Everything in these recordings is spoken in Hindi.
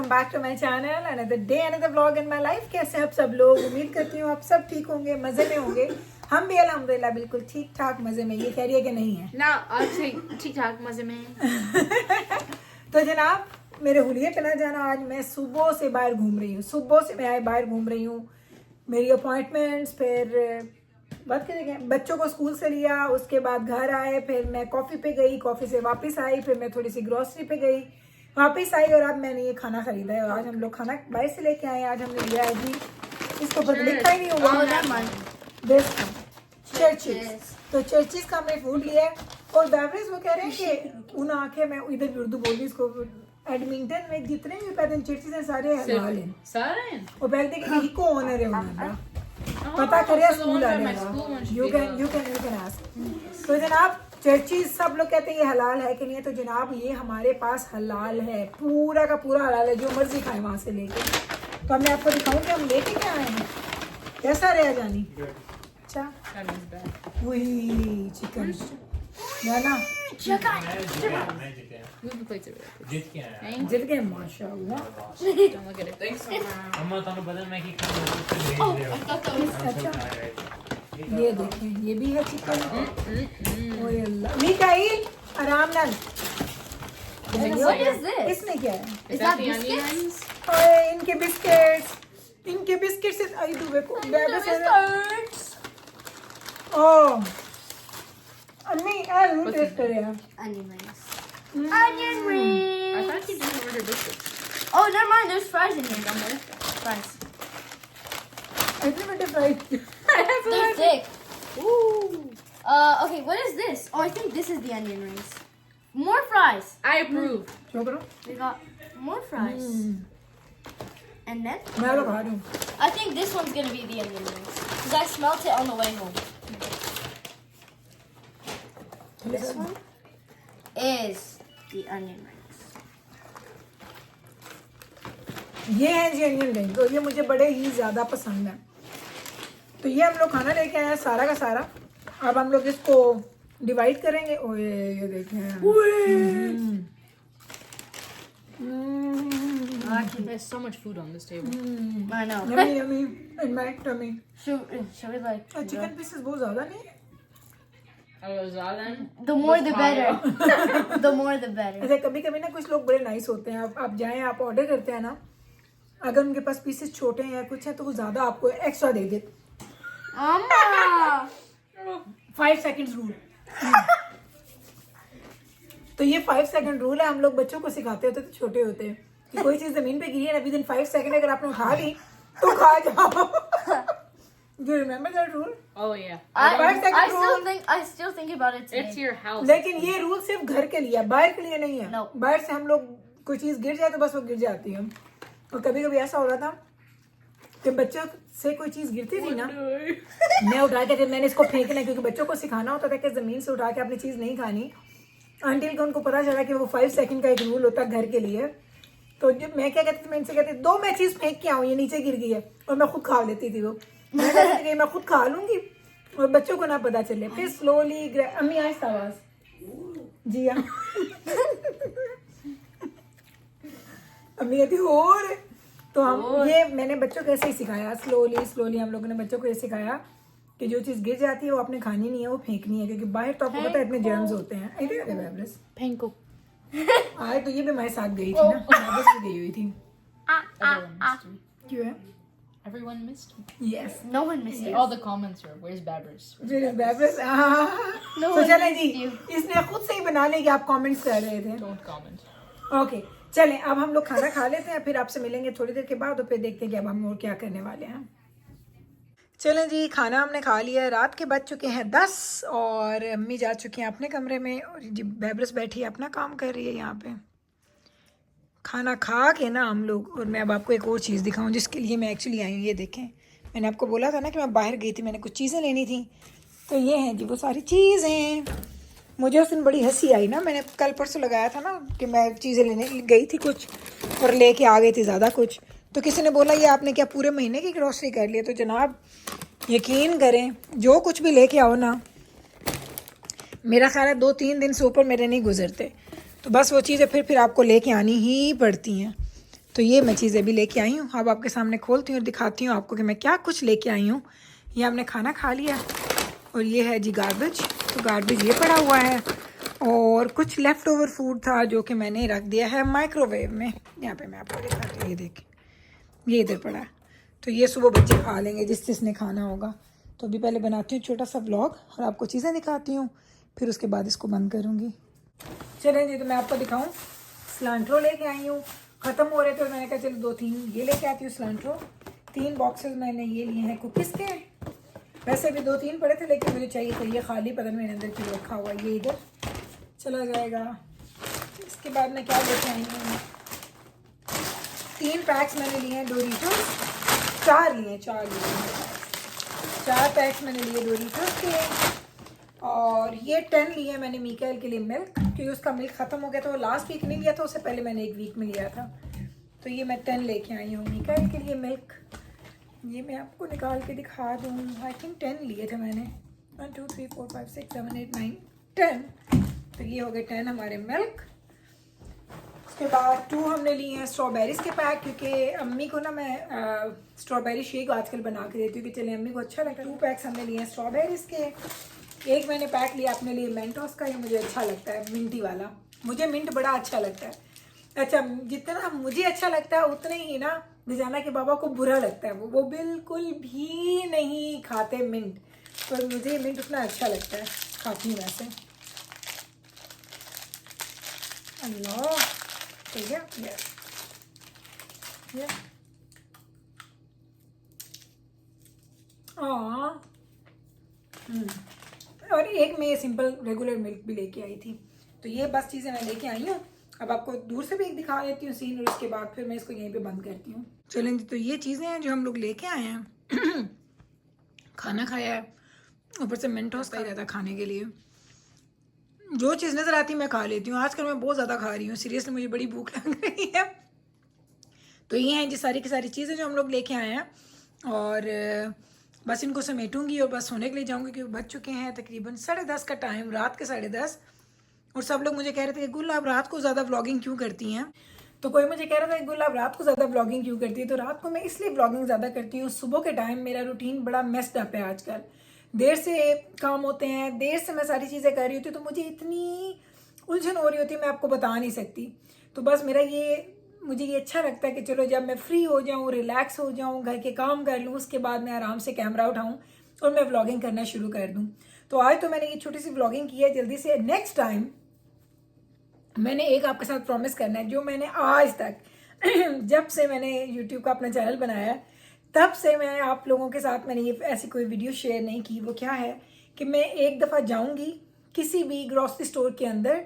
Welcome back to my channel another day another vlog in my life. कैसे आप सब लोग? उम्मीद करती हूँ आप सब ठीक होंगे, मज़े में होंगे। हम भी अल्हम्दुलिल्लाह बिल्कुल ठीक ठाक मज़े में। ये कह रही है कि नहीं है ना? ठीक ठाक मज़े में। तो जनाब मेरे हुलिये पे ना जाना, आज मैं सुबह से बाहर घूम रही हूँ। सुबह से मैं बाहर घूम रही हूँ, मेरी अपॉइंटमेंट्स, फिर बात करेंगे बच्चों को स्कूल से लिया, उसके बाद घर आए, फिर मैं कॉफ़ी पे गई, कॉफ़ी से वापस आई, फिर मैं थोड़ी सी ग्रॉसरी पे गई, वापस आई और अब मैंने ये खाना खरीदा है। और आज हम लोग खाना बाहर से लेके आए। आज हमने लिया है जी, इसको पर लिखा ही नहीं हुआ, चर्चिज। तो चर्चिज का हमने फूड लिया है। और बेवरेज वो कह रहे हैं कि उन आंखें, मैं इधर भी उर्दू बोल रही इसको, एडमिंटन में जितने भी पैदल चर्चिज हैं सारे हलाल हैं। सारे वो पहले कि इको ओनर है उन्होंने पता करिए स्कूल आने का। You can ask. तो जनाब चर्चिज सब लोग कहते हैं ये हलाल है कि नहीं है, तो जनाब ये हमारे पास हलाल है, पूरा का पूरा हलाल है, जो मर्जी खाए वहाँ से लेके। तो अब मैं आपको दिखाऊं कि हम लेके क्या आए हैं। कैसा रहा जानी? अच्छा वही चिकन ना जित गए माशाल्लाह। ये देखें, ये भी है चिकन। ओए अल्लाह, मिकाइल आराम नाल। इसमें क्या है? ओए इनके बिस्किट्स आई दुबे को ओह अम्मी रूल टेस्ट करे हैं। Onion rings. Onion rings. I thought you didn't order biscuits. Oh, never mind. There's fries in here. Fries. इतने बड़े fries They're thick. Ooh. Okay. What is this? Oh, I think this is the onion rings. More fries. I approve. Show करो। We got more fries. And then मैं लोग खा रही हूँ। I think this one's gonna be the onion rings because I smelt it on the way home. This one is the onion rings. ये है जी अनियन रिंग, और ये मुझे बड़े ही ज़्यादा पसंद है। तो ये हम लोग खाना लेके आए हैं सारा का सारा। अब हम लोग इसको डिवाइड करेंगे। ओए ये देखें, There's so much food on this table. I know. Yummy yummy in my tummy. Should we like? Chicken pieces बहुत ज़्यादा नहीं है। The more the better. The more the better. ऐसे कभी कभी ना कुछ लोग बड़े नाइस होते हैं। आप जाएं, आप ऑर्डर करते हैं ना, अगर उनके पास पीसेस छोटे हैं या कुछ है तो वो ज़्यादा आपको एक्स्ट्रा दे देते। Mama. 5 seconds rule. तो ये 5 सेकंड रूल है, हम लोग बच्चों को सिखाते होते तो छोटे होते हैं कि कोई चीज़ जमीन पे गिरी है ना, विद इन 5 सेकंड अगर आपने उठा ली तो खा जाओ। Do you remember that rule? Oh yeah. I still think about it today. It's your house. लेकिन ये रूल सिर्फ घर के लिए है, बाहर के लिए नहीं है। No. बाहर से हम लोग कोई चीज़ गिर जाए तो बस वो गिर जाती है। और कभी कभी ऐसा हो रहा था कि बच्चों से कोई चीज़ गिरती थी ना, मैं उठा के, मैंने इसको फेंकना, क्योंकि बच्चों को सिखाना होता था कि ज़मीन से उठा के अपनी चीज़ नहीं खानी, अंटिल को उनको पता चला कि वो 5 सेकंड का एक रूल होता है घर के लिए। तो जब मैं क्या कहती थी, मैं इनसे कहती थी 2 मैं चीज़ फेंक के आऊँ, ये नीचे गिर गई है, और मैं खुद खा लेती थी। वो मैं कहती थी मैं खुद खा लूँगी और बच्चों को ना पता चले। फिर स्लोली अम्मी आहिस्ता आवाज़ जी हाँ अम्मी कहती और। तो हम ये मैंने बच्चों को ऐसे ही सिखाया, स्लोली हम लोगों ने बच्चों को ये सिखाया कि जो चीज़ गिर जाती है वो आपने खानी नहीं है, वो फेंकनी है, क्योंकि बाहर तो आपको पता है इतने जर्म्स होते हैं। Panko. आए तो ये भी हमारे साथ गई थी ना, वापस भी गई हुई थी। Everyone missed me. क्यों है? Everyone missed me. Yes No one missed you. All the comments were, "Where's Babbers?" No तो one चले missed जी, you. इसने खुद से ही बना ली कि आप कमेंट्स कर रहे थे। Don't comment. ओके चलें, अब हम लोग खाना खा लेते हैं, फिर आपसे मिलेंगे थोड़ी देर के बाद, और फिर देखते हैं कि अब हम और क्या करने वाले हैं। चलें जी, खाना हमने खा लिया है। रात के बज चुके हैं 10 और अम्मी जा चुकी हैं अपने कमरे में, और जी बेबरस बैठी है अपना काम कर रही है यहाँ पे। खाना खा के ना हम लोग, और मैं अब आपको एक और चीज़ दिखाऊं जिसके लिए मैं एक्चुअली आई हूँ। ये देखें, मैंने आपको बोला था ना कि मैं बाहर गई थी, मैंने कुछ चीज़ें लेनी थी, तो ये हैं जी वो सारी चीज़ें। मुझे उस दिन बड़ी हंसी आई ना, मैंने कल परसों लगाया था ना कि मैं चीज़ें लेने गई थी कुछ और लेके आ गई थी ज़्यादा कुछ, तो किसी ने बोला ये आपने क्या पूरे महीने की ग्रॉसरी कर ली है? तो जनाब यकीन करें, जो कुछ भी लेके आओ ना, मेरा ख्याल है 2-3 दिन से ऊपर मेरे नहीं गुजरते, तो बस वो चीज़ें फिर आपको लेके आनी ही पड़ती हैं। तो ये मैं चीज़ें भी लेके आई हूँ, अब आपके सामने खोलती हूँ और दिखाती हूँ आपको कि मैं क्या कुछ लेके आई हूँ। ये हमने खाना खा लिया और ये है जी गार्बेज, तो गार्बेज ये पड़ा हुआ है और कुछ लेफ़्ट ओवर फूड था जो कि मैंने रख दिया है माइक्रोवेव में। यहाँ पे मैं आपको दिखाती हूँ, ये देखें, ये इधर पड़ा है, तो ये सुबह बच्चे खा लेंगे जिसने खाना होगा। तो अभी पहले बनाती हूँ छोटा सा व्लॉग और आपको चीज़ें दिखाती हूँ, फिर उसके बाद इसको बंद करूँगी। चलें जी, तो मैं आपको दिखाऊँ, सिलेंट्रो लेके आई हूँ, ख़त्म हो रहे थे और मैंने कहा चलो 2-3 ये लेके आती हूँ सिलेंट्रो। 3 बॉक्सेस मैंने ये लिए हैं कुकीज़ के, वैसे भी 2-3 पड़े थे लेकिन मुझे चाहिए था ये खाली, पता नहीं मेरे अंदर क्यों रखा हुआ, ये इधर चला जाएगा। इसके बाद मैं क्या लेके आई हूँ, 3 पैक्स मैंने लिए हैं डोरिटोस, 4 पैक्स मैंने लिए डोरिटोस के, और ये 10 लिए मैंने मीकाएल के लिए मिल्क, क्योंकि उसका मिल्क ख़त्म हो गया था, वो लास्ट वीक नहीं लिया था, उससे पहले मैंने 1 वीक में लिया था। तो ये मैं 10 लेके आई हूँ मीकाएल के लिए मिल्क। ये मैं आपको निकाल के दिखा दूँ, आई थिंक 10 लिए थे मैंने, 1 2 3 4 5 6 7 8 9 10, तो ये हो गए 10 हमारे मिल्क। उसके बाद 2 हमने लिए हैं स्ट्रॉबेरीज़ के पैक, क्योंकि अम्मी को ना मैं स्ट्रॉबेरी शेक आजकल बना के देती हूँ कि चले अम्मी को अच्छा लगता है। 2 पैक्स हमने लिए हैं स्ट्रॉबेरीज़ के। एक मैंने पैक लिया अपने लिए मेंटोस का, ये मुझे अच्छा लगता है मिंटी वाला, मुझे मिंट बड़ा अच्छा लगता है। अच्छा, जितना मुझे अच्छा लगता है उतने ही ना रिजाना के बाबा को बुरा लगता है, वो बिल्कुल भी नहीं खाते मिंट, पर मुझे मिंट उतना अच्छा लगता है, खाती हूँ वैसे। अल्लाह, ठीक है, ये और एक मैं ये सिंपल रेगुलर मिल्क भी लेके आई थी। तो ये बस चीज़ें मैं लेके आई हूँ। अब आपको दूर से भी एक दिखा देती हूँ सीन, और उसके बाद फिर मैं इसको यहीं पे बंद करती हूँ। चलें, तो ये चीज़ें हैं जो हम लोग लेके आए हैं। खाना खाया है, ऊपर से मेंटोस का ही रहता है खाने के लिए, जो चीज़ नज़र आती मैं खा लेती हूँ। आजकल मैं बहुत ज़्यादा खा रही हूँ, सीरियसली मुझे बड़ी भूख लग रही है। तो ये हैं जी सारी की सारी चीज़ें जो हम लोग लेके आए हैं, और बस इनको समेटूंगी और बस सोने के लिए जाऊंगी, क्योंकि बज चुके हैं तकरीबन 10:30 का टाइम, रात के 10:30। और सब लोग मुझे कह रहे थे कि गुल आप रात को ज़्यादा व्लॉगिंग क्यों करती हैं, तो कोई मुझे कह रहा था कि गुल आप रात को ज़्यादा व्लॉगिंग क्यों करती है। तो रात को मैं इसलिए व्लॉगिंग ज़्यादा करती हूँ, सुबह के टाइम मेरा रूटीन बड़ा मेस्ड अप है आजकल, देर से काम होते हैं, देर से मैं सारी चीज़ें कर रही होती हूँ, तो मुझे इतनी उलझन हो रही होती है मैं आपको बता नहीं सकती। तो बस मुझे ये अच्छा लगता है कि चलो जब मैं फ्री हो जाऊँ, रिलैक्स हो जाऊँ, घर के काम कर लूँ, उसके बाद मैं आराम से कैमरा उठाऊँ और मैं व्लॉगिंग करना शुरू कर दूँ। तो आज तो मैंने ये छोटी सी व्लॉगिंग की है जल्दी से। नेक्स्ट टाइम मैंने एक आपके साथ प्रॉमिस करना है, जो मैंने आज तक जब से मैंने यूट्यूब का अपना चैनल बनाया है तब से मैं आप लोगों के साथ मैंने ये ऐसी कोई वीडियो शेयर नहीं की। वो क्या है कि मैं एक दफ़ा जाऊँगी किसी भी ग्रॉसरी स्टोर के अंदर,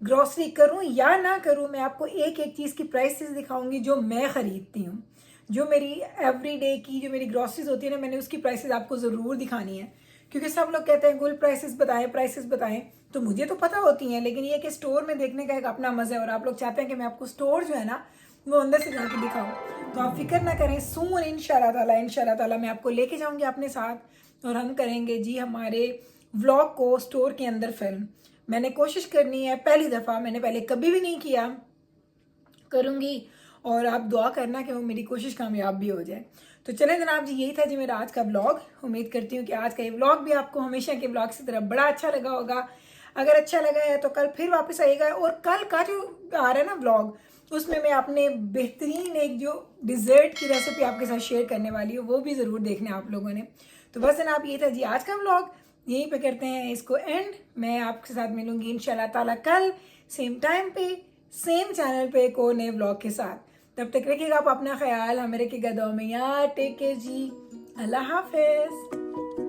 ग्रॉसरी करूं या ना करूं, मैं आपको एक एक चीज़ की प्राइसेस दिखाऊंगी जो मैं ख़रीदती हूं, जो मेरी एवरीडे की जो मेरी ग्रॉसरीज होती है ना, मैंने उसकी प्राइसेस आपको ज़रूर दिखानी है। क्योंकि सब लोग कहते हैं गुल प्राइसेस बताएं, तो मुझे तो पता होती हैं, लेकिन ये कि स्टोर में देखने का एक अपना मज़ा है, और आप लोग चाहते हैं कि मैं आपको स्टोर जो है ना वो अंदर से जाके दिखाऊँ। तो आप फिक्र ना करें, सून इंशाल्लाह ताला मैं आपको लेके जाऊँगी अपने साथ, और हम करेंगे जी हमारे व्लॉग को स्टोर के अंदर फिल्म। मैंने कोशिश करनी है, पहली दफ़ा, मैंने पहले कभी भी नहीं किया, करूँगी, और आप दुआ करना कि वो मेरी कोशिश कामयाब भी हो जाए। तो चलें जनाब जी, यही था जी मेरा आज का व्लॉग। उम्मीद करती हूँ कि आज का ये व्लॉग भी आपको हमेशा के व्लॉग की तरह बड़ा अच्छा लगा होगा। अगर अच्छा लगा है तो कल फिर वापस आइएगा, और कल का जो आ रहा है ना व्लॉग, उसमें मैं अपने बेहतरीन एक जो डिज़र्ट की रेसिपी आपके साथ शेयर करने वाली हूँ, वो भी ज़रूर देखना आप लोगों ने। तो बस जनाब ये था जी आज का व्लॉग, यहीं पे करते हैं इसको एंड। मैं आपके साथ मिलूंगी इंशाल्लाह ताला कल सेम टाइम पे सेम चैनल पे एक और नए व्लॉग के साथ। तब तक रखिएगा आप अपना ख्याल, हमें रखिएगा दुआ में यार। टेक केयर जी, अल्लाह हाफिज़।